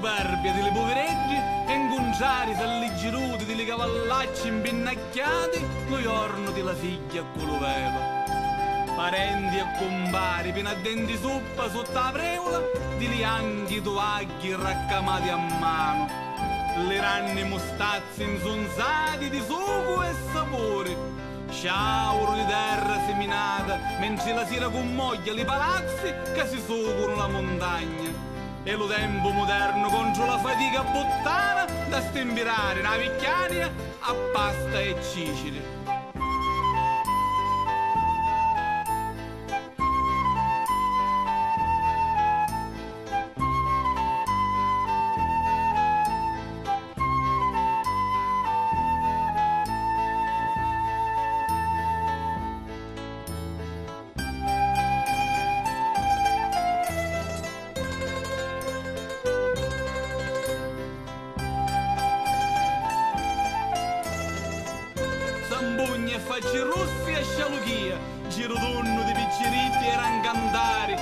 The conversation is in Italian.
superbia delle povereggi e incontrare salliggeruti delle cavallacci impinnacchiati lo giorno della figlia con l'uveva. Parenti e compari, piena a denti suppa sotto la preola, di lianghi tovagli raccamati a mano, le ranne mostazzi insonzati di sugo e sapore, sciauro di terra seminata, mentre la sera commoglia i palazzi che si succono la montagna. E lo tempo moderno contro la fatica bottana da stembirare una vecchiaria a pasta e ciceri. Zambugni e facci rossi e scialuchia, giro tonno di piccerippi e rancantari,